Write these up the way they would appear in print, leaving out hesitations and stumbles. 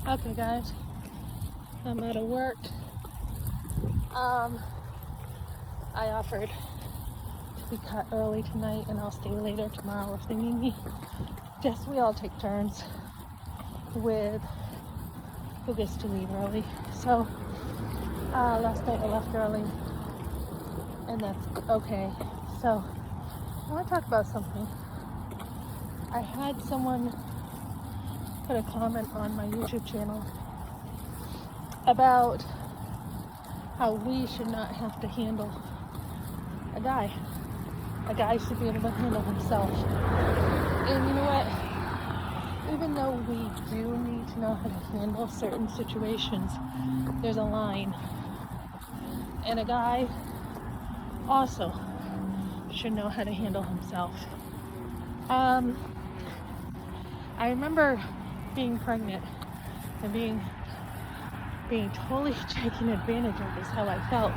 Okay, guys, I'm out of work. I offered to be cut early tonight, and I'll stay later tomorrow if they need me. Just we all take turns with who gets to leave early. So last night I left early, and that's okay. So I want to talk about something. I had someone put a comment on my YouTube channel about how we should not have to handle a guy. A guy should be able to handle himself. And you know what? Even though we do need to know how to handle certain situations, there's a line. And a guy also should know how to handle himself. I remember being pregnant and being totally taken advantage of is how I felt.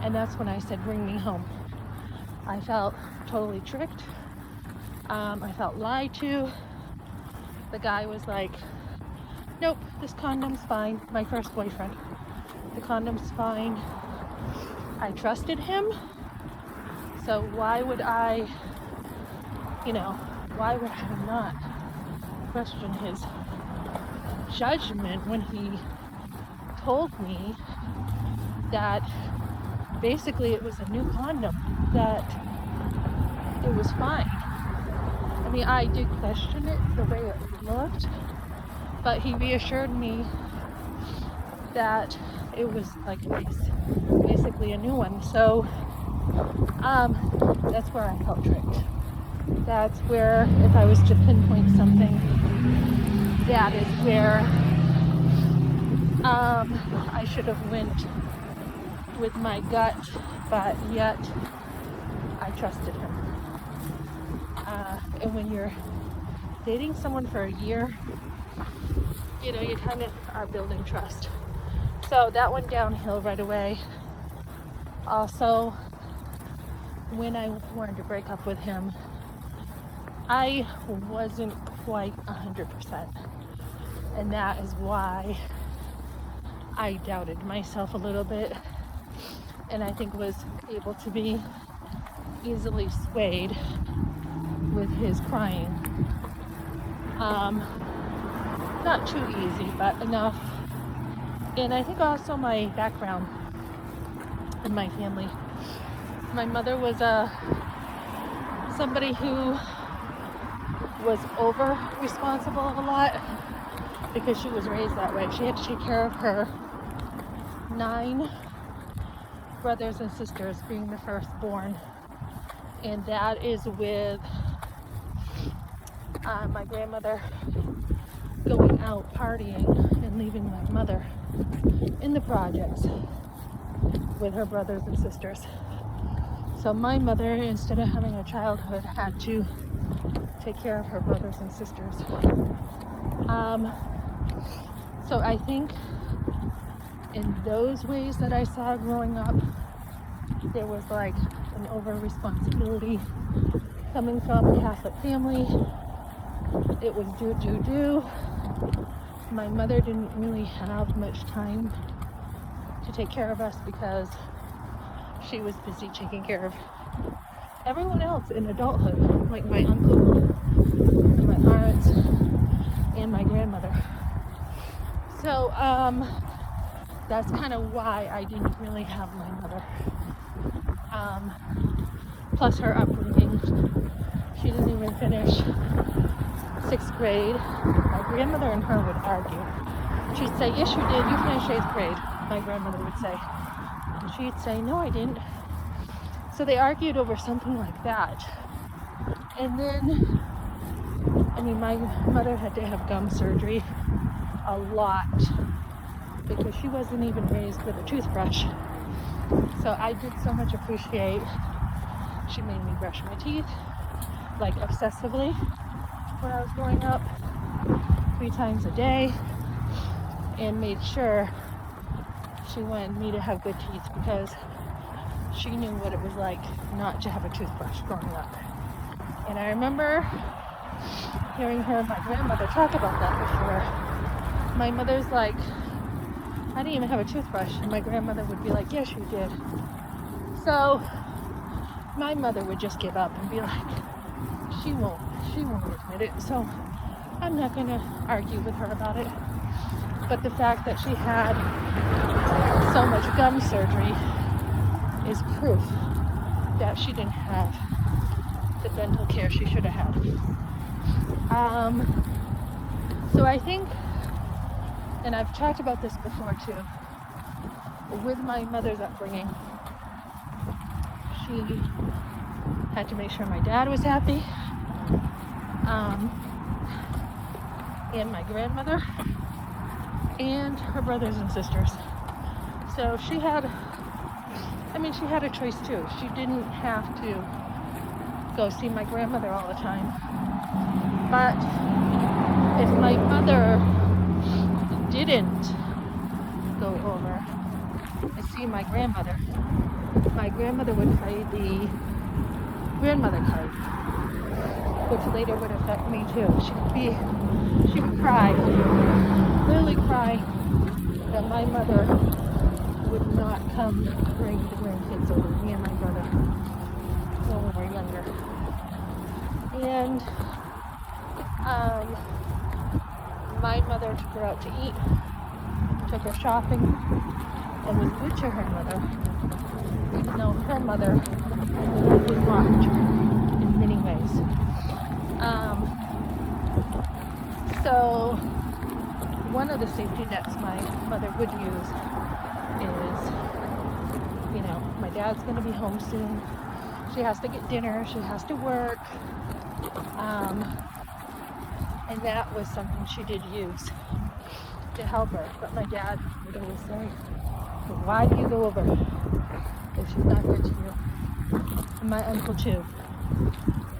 And that's when I said, bring me home. I felt totally tricked. I felt lied to. The guy was like, nope, this condom's fine. My first boyfriend. The condom's fine. I trusted him. So why would I not question his judgment when he told me that basically it was a new condom, that it was fine. I mean, I did question it the way it looked, but he reassured me that it was like basically a new one. So that's where I felt tricked. That's where, if I was to pinpoint something, that is where I should have went with my gut, but yet I trusted him. And when you're dating someone for a year, you kind of are building trust. So that went downhill right away. Also, when I wanted to break up with him, I wasn't quite 100%. And that is why I doubted myself a little bit. And I think was able to be easily swayed with his crying. Not too easy, but enough. And I think also my background and my family. My mother was somebody who was over responsible a lot because she was raised that way. She had to take care of her 9 brothers and sisters, being the firstborn. And that is with my grandmother going out partying and leaving my mother in the projects with her brothers and sisters. So my mother, instead of having a childhood, had to take care of her brothers and sisters. So I think in those ways that I saw growing up, there was like an over responsibility coming from a Catholic family. It was do. My mother didn't really have much time to take care of us because she was busy taking care of everyone else in adulthood, like my uncle, my aunts, and my grandmother. So that's kind of why I didn't really have my mother. Plus her upbringing, she didn't even finish 6th grade. My grandmother and her would argue. She'd say, yes you did, you finished 8th grade, my grandmother would say. And she'd say, no I didn't. So they argued over something like that. And then, my mother had to have gum surgery a lot because she wasn't even raised with a toothbrush. So I did so much appreciate she made me brush my teeth, like obsessively, when I was growing up, 3 times a day, and made sure she wanted me to have good teeth because she knew what it was like not to have a toothbrush growing up. And I remember hearing her and my grandmother talk about that before. My mother's like, I didn't even have a toothbrush, and my grandmother would be like, yes, you did. So my mother would just give up and be like, she won't admit it. So I'm not gonna argue with her about it. But the fact that she had so much gum surgery is proof that she didn't have the dental care she should have had. So I think, and I've talked about this before too, with my mother's upbringing, she had to make sure my dad was happy, and my grandmother, and her brothers and sisters. So she had a choice too. She didn't have to go see my grandmother all the time. But if my mother didn't go over and see my grandmother would play the grandmother card, which later would affect me too. She would cry, literally cry, that my mother would not come bring the grandkids over, me and my brother, when we were younger. And my mother took her out to eat, took her shopping, and was good to her mother, even though her mother was blocked in many ways. So one of the safety nets my mother would use is, my dad's going to be home soon. She has to get dinner. She has to work. And that was something she did use to help her. But my dad would always say, well, why do you go over if she's not good to you? And my uncle too.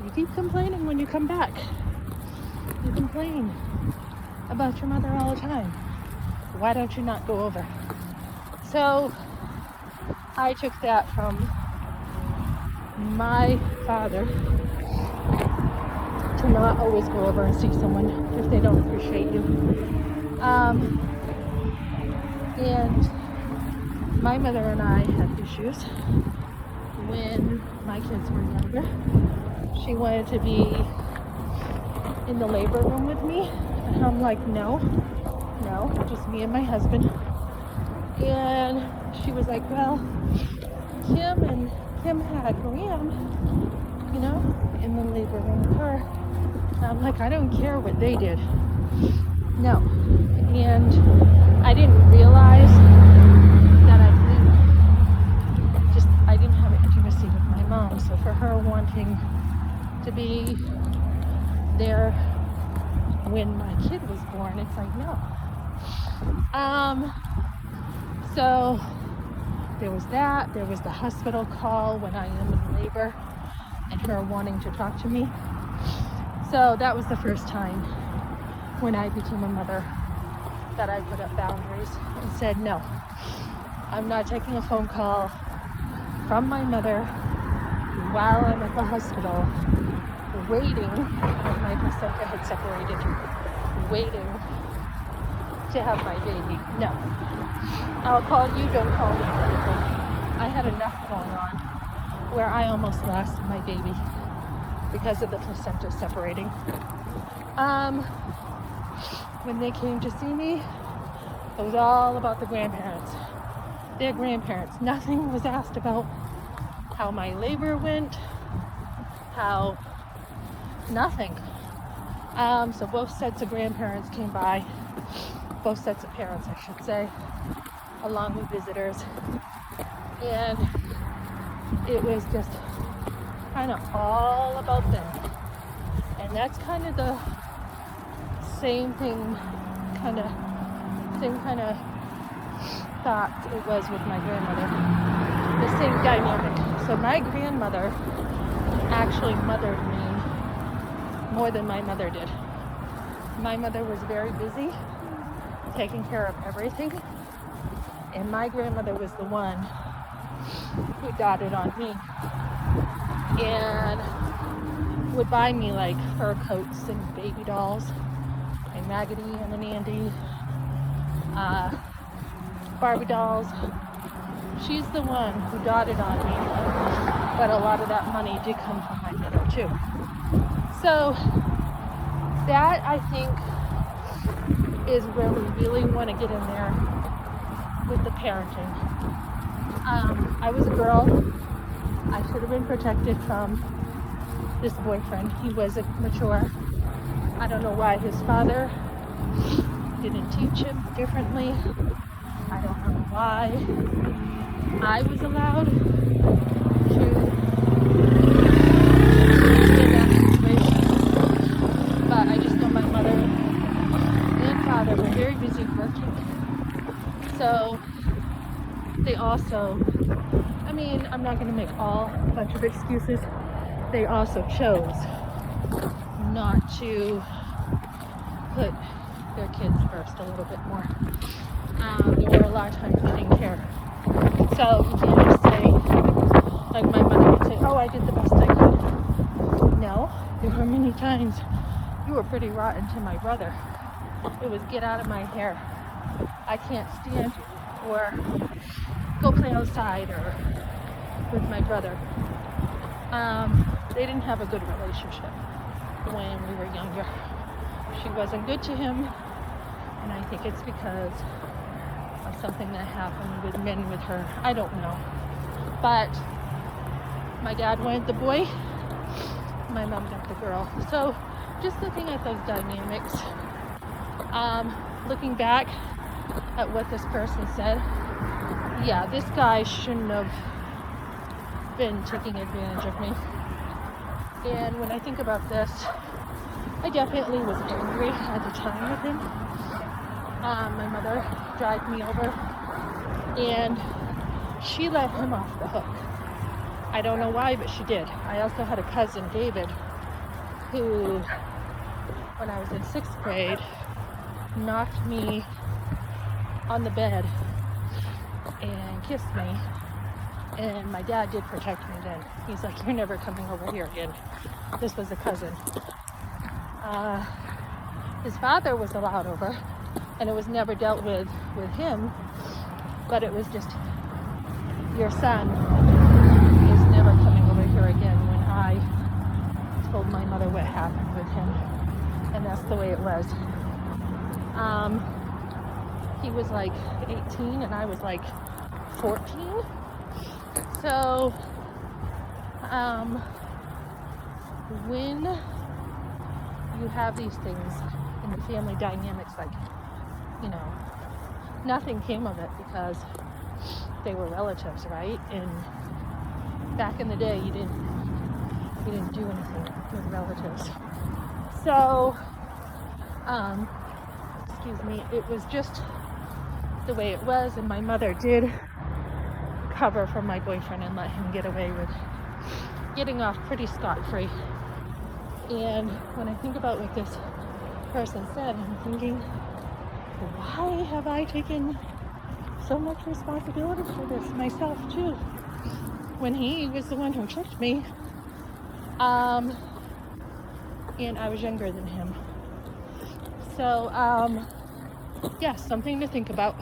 You keep complaining when you come back. You complain about your mother all the time. Why don't you not go over? So I took that from my father to not always go over and see someone if they don't appreciate you. And my mother and I had issues when my kids were younger. She wanted to be in the labor room with me, and I'm like, no, just me and my husband. And she was like, well, Kim had Graham, in the labor room with her. And I'm like, I don't care what they did. No. And I didn't realize that I didn't have intimacy with my mom. So for her wanting to be there when my kid was born, it's like, no. So there was that. There was the hospital call when I am in labor and her wanting to talk to me. So that was the first time when I became a mother that I put up boundaries and said, no, I'm not taking a phone call from my mother while I'm at the hospital, waiting, when my placenta had separated, waiting to have my baby. No. I'll call you, don't call me. I had enough going on where I almost lost my baby because of the placenta separating. When they came to see me, it was all about the grandparents. Their grandparents. Nothing was asked about how my labor went, nothing. So both sets of grandparents came by, both sets of parents, I should say, along with visitors. And it was just kind of all about them. And that's kind of the same kind of thought it was with my grandmother. The same dynamic. So my grandmother actually mothered me more than my mother did. My mother was very busy taking care of everything, and my grandmother was the one who dotted on me. And would buy me like fur coats and baby dolls, and Maggedy and the Nandy, Barbie dolls. She's the one who dotted on me, but a lot of that money did come from my mother too. So that, I think, is where we really want to get in there with the parenting. I was a girl. I should have been protected from this boyfriend. He was mature. I don't know why his father didn't teach him differently. I don't know why I was allowed to be in that situation. But I just know my mother and father were very busy working. So they also, I mean, I'm not going to make a bunch of excuses. They also chose not to put their kids first a little bit more. They were a lot of times getting care. So you can't just say, like my mother would say, oh, I did the best I could. No, there were many times you were pretty rotten to my brother. It was get out of my hair. I can't stand you. Or go play outside or with my brother. They didn't have a good relationship when we were younger. She wasn't good to him, and I think it's because of something that happened with men with her. I don't know. But my dad wanted the boy, my mom got the girl. So just looking at those dynamics, looking back at what this person said, yeah, this guy shouldn't have been taking advantage of me. And when I think about this, I definitely was angry at the time with him. My mother dragged me over and she let him off the hook. I don't know why, but she did. I also had a cousin, David, who, when I was in 6th grade, knocked me on the bed and kissed me. And my dad did protect me then. He's like, you're never coming over here again. This was a cousin. His father was allowed over, and it was never dealt with him, but it was just, your son is never coming over here again, when I told my mother what happened with him. And that's the way it was. He was like 18 and I was like 14. So, when you have these things in the family dynamics, like, you know, nothing came of it because they were relatives, right? And back in the day, you didn't do anything with relatives. So, excuse me, it was just the way it was, and my mother did cover for my boyfriend and let him get away with getting off pretty scot-free. And when I think about what this person said, I'm thinking, why have I taken so much responsibility for this myself too, when he was the one who tricked me, and I was younger than him. So yeah, something to think about.